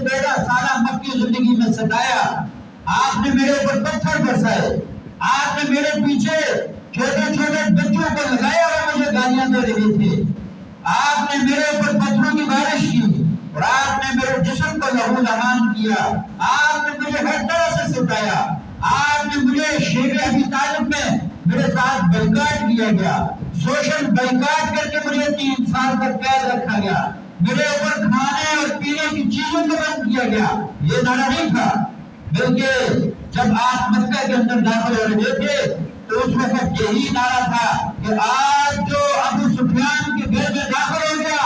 13 سالہ مکی زندگی میں ستایا، آپ نے میرے اوپر پتھر برسائے، آپ نے میرے پیچھے چھوٹے چھوٹے بچوں کو لگایا اور مجھے گالیاں دے رہے تھے، آپ نے میرے اوپر پتھروں کی بارش کی اور آپ نے میرے جسم کو لہو لہان کیا، آپ نے مجھے ہر طرح سے ستایا، آپ نے مجھے شیخ ابی طالب میں میرے ساتھ بائیکاٹ کیا گیا، سوشل بائیکاٹ کر کے مجھے 3 سال تک قید رکھا گیا، میرے اوپر کھانے اور پینے کی چیزوں کو بند کیا گیا۔ یہ نعرہ نہیں تھا، بلکہ جب آپ مکہ کے اندر داخل ہو رہے تھے تو اس وقت یہی نعرہ تھا کہ آج جو ابو سفیان کے گھر میں داخل ہو گیا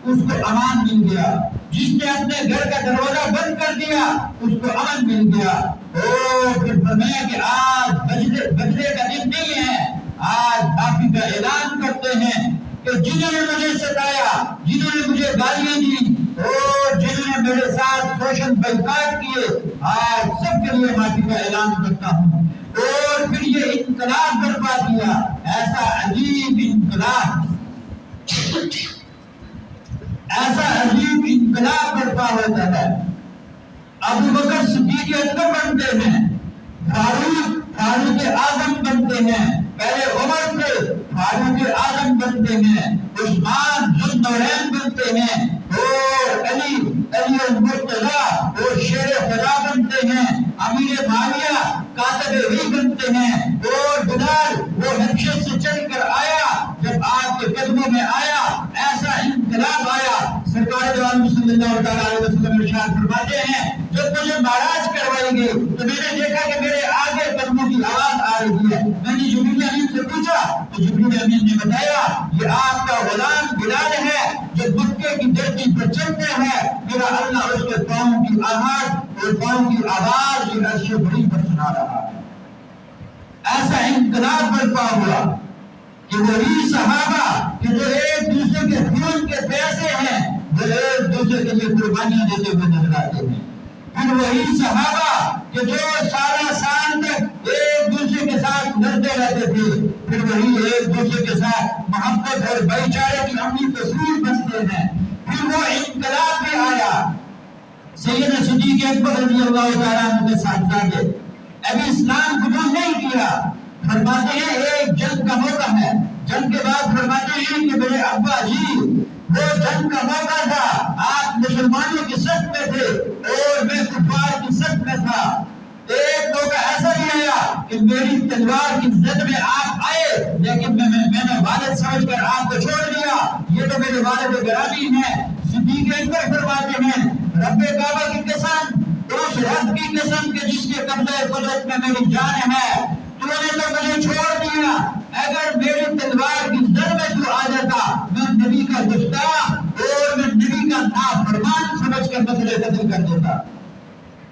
اس کو امان مل گیا، جس نے اپنے گھر کا دروازہ بند کر دیا اس کو امن مل گیا۔ اور پھر فرمایا کہ آج بدلے کا دن نہیں ہے، آج معافی کا اعلان کرتے ہیں کہ جنہوں نے مجھے ستایا، جنہوں نے مجھے گالیاں دی اور جنہوں نے میرے ساتھ سوشل بائیکاٹ کیے، آج سب کے لیے معافی کا اعلان کرتا ہوں۔ اور پھر یہ انقلاب برپا کیا، ایسا عجیب انقلاب، ایسا عجیب انقلاب برپا ہوتا ہے۔ ابو بکر صدیق اکبر بنتے ہیں، فاروق اعظم بنتے ہیں، پہلے عمر تھے فاروق اعظم بنتے ہیں، عثمان ذو النورین بنتے ہیں، اور علی المرتضی اور شیر خدا بنتے ہیں، امیر معاویہ کاتب وحی بنتے ہیں، اور بلال وہ حبشے سے چل کر آیا، جب آپ کے قدموں میں آیا ایسا انقلاب آیا۔ سرکار دو عالم صلی اللہ علیہ وسلم ارشاد فرماتے ہیں جب مجھے معراج کروائی گئی تو میں نے دیکھا کہ میرے آگے قدموں کی آواز آ رہی ہے، میں نے جبریل امین سے پوچھا تو جبریل امین نے بتایا یہ آپ کا غلام بلال ہے جو مکے کی دھرتی پر چلتے ہیں، میرا اللہ اس کے پاؤں کی آواز اور پاؤں کی آواز یہ عرش بری پر سنا رہا ہے۔ ایسا انقلاب برپا ہوا کہ وہی صحابہ کہ جو ایک دوسرے کے خون کے پیسے ہیں وہ ایک دوسرے کے لیے قربانیاں دیتے ہوئے نظر آتے ہیں، پھر وہی صحابہ کہ جو سالہ سال تک ایک دوسرے کے ساتھ لڑتے رہتے تھے پھر وہی ایک دوسرے کے ساتھ محبت اور بھائی چارے کی اپنی تصویر بنتے ہیں۔ پھر وہ انقلاب بھی آیا، سیدنا صدیق اکبر رضی اللہ تعالیٰ عنہ کے ساتھ ابھی اسلام قبول نہیں کیا، فرماتے ہیں ایک جنگ کا موقع ہے، جنگ کے بعد فرماتے ہیں کہ میرے ابا جی وہ جنگ کا موقع تھا، آپ مسلمانوں کی صف میں تھے اور میں کفار کی صف میں تھا، ایک موقع ایسا بھی آیا کہ میری تلوار کی زد میں آپ آئے لیکن میں نے والد سمجھ کر آپ کو چھوڑ دیا، یہ تو میرے والد گرامی ہیں۔ صدیق اکبر فرماتے ہیں رب کعبہ کی قسم، اس رب کی قسم کہ جس کے قبضہ قدرت میں میری جان ہے، تو نے تو مجھے چھوڑ دیا، اگر میری تلوار کی زد میں تو آ جاتا میں نبی کا گستاخ اور میں نبی کا نافرمان سمجھ کر بدلے قتل کر دیتا۔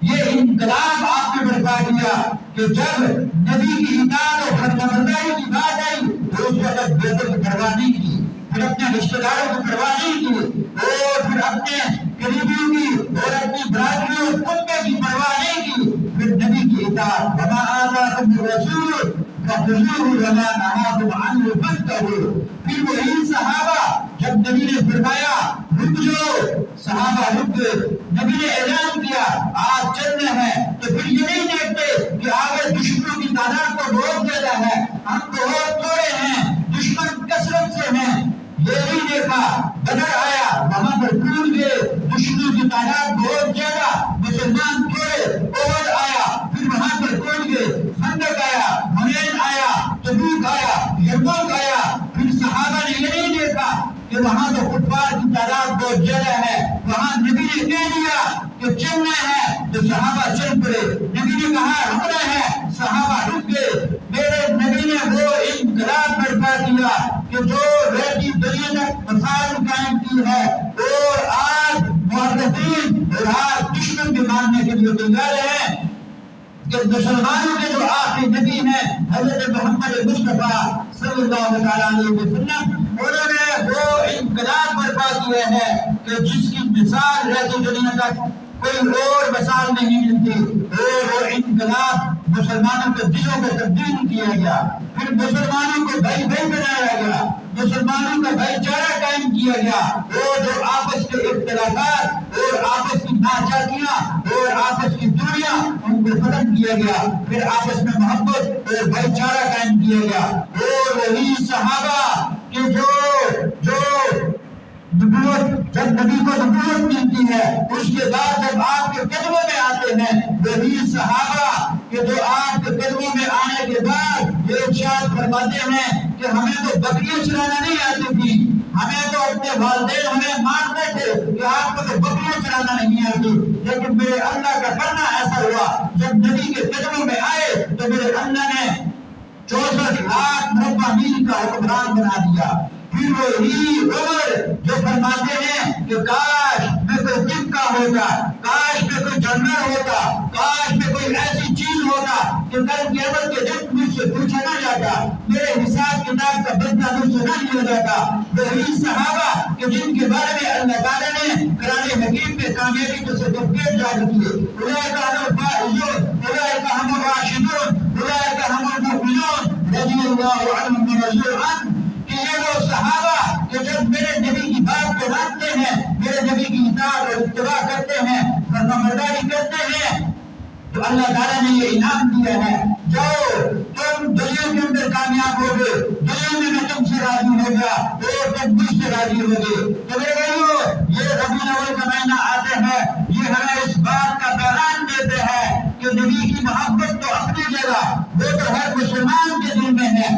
یہ انقلاب آپ نے برپا کیا کہ جب نبی کی اطاعت اور فرمانبرداری کی بات آئی تو اس وقت بیٹوں کی پرواہ نہیں کی، پھر اپنے رشتہ داروں کی پرواہ نہیں کی، اور پھر اپنے قریبیوں کی اور اپنی برادریوں اور کنبے کی پرواہ نہیں کی، پھر نبی کی اطاعت وما آتاکم الرسول فخذوہ وما نہاکم عنہ فانتہوا۔ پھر وہی صحابہ جب نبی نے فرمایا رک جاؤ، صحابہ رک گئے، نبی نے اعلان کیا آج چلنا ہے، تو پھر یہ نہیں دیکھتے کہ آگے دشمنوں کی تعداد تو بہت زیادہ ہے، ہم تو بہت تھوڑے ہیں، دشمن کثرت سے ہیں، یہ نہیں دیکھا۔ بدر آیا وہاں پر ٹوٹ گئے، دشمنوں کی تعداد بہت زیادہ، مسلمان تھوڑے، احد آیا پھر وہاں پر ٹوٹ گئے، خندق آیا، حنین آیا، تبوک آیا، یرموک آیا، پھر صحابہ نے یہ نہیں دیکھا کہ وہاں تو کفار کی تعداد بہت زیادہ ہے، وہاں نبی نے کہہ دیا کہ چلنا ہے تو صحابہ چل پڑے، نبی نے کہا رکنا ہے صحابہ رک گئے۔ میرے نبی نے وہ انقلاب برپا کیا کہ جو رہتی دنیا تک مسائل قائم کی ہے، اور آج مؤرخین اور آج دشمن کے ماننے کے لیے تیار ہیں کہ مسلمانوں کے جو آخری نبی ہیں حضرت محمد مصطفیٰ صلی اللہ علیہ وسلم، انہوں نے وہ انقلاب برپا کیا ہے کہ جس کی مثال رہتی دنیا تک کوئی اور مثال نہیں ملتی، اور وہ انقلاب مسلمانوں کے دلوں کو تبدیل کیا گیا، پھر مسلمانوں کو بھائی بھائی بنایا گیا، مسلمانوں کا بھائی چارہ قائم کیا گیا، اور جو آپس کے اختلافات اور آپس کی ناچاکیاں اور آپس کی دوریاں ان کو ختم کیا گیا، پھر آپس میں محبت اور بھائی چارہ قائم کیا گیا۔ اور وہی صحابہ کہ جو نبوت، جب نبی کو نبوت ملتی ہے اس کے بعد جب آپ کے قدموں میں آتے ہیں، وہی صحابہ کہ جو آپ کے قدموں میں آنے کے بعد یہ ارشاد فرماتے ہیں کہ ہمیں تو بکریاں چرانا نہیں آتی تھی، ہمیں تو اپنے والدین ہمیں مانتے تھے کہ آپ کو تو بکریاں چرانا نہیں آتی، لیکن میرے اللہ کا کرنا ایسا ہوا جب نبی کے قدموں میں آئے تو میرے اللہ نے 64,00,000 مربع میل کا حکمران بنا دیا۔ پھر وہی عمر جو فرماتے ہیں کہ کاش میں کوئی طب کا ہوتا، کاش میں کوئی جانور ہوتا، کاش میں کوئی ایسی چیز ہوتا کہ کل قیامت کے دن مجھ سے پوچھا نہ جاتا، میرے حساب کتاب کا بدلہ مجھ سے نہ لیا جاتا۔ وہی صحابہ کہ جن کے بارے میں اللہ تعالیٰ نے قرآن حکیم میں کامیابی کے سرٹیفکیٹ جاری کیے، اولئک هم الفائزون، اولئک هم الراشدون، اولئک هم المؤمنون رضی اللہ عنہم ورضوا عنہ، کہ یہ وہ صحابہ کہ جب میرے نبی کی بات کو مانتے ہیں، میرے نبی کی اطاعت اور اتباع کرتے ہیں، فرمانبرداری کرتے ہیں، تو اللہ تعالیٰ نے یہ انعام دیا ہے۔ جو تم دنیا کے اندر کامیاب ہو گئے، دنیا میں تم سے راضی ہو گیا اور تم مجھ سے راضی ہو گئے۔ تو میرے بھائیو، یہ ربیع الاول کا مہینہ آتے ہیں، یہ ہمیں اس بات کا پیغام دیتے ہیں کہ نبی کی محبت تو اپنی جگہ، وہ تو ہر مسلمان کے دل میں ہے،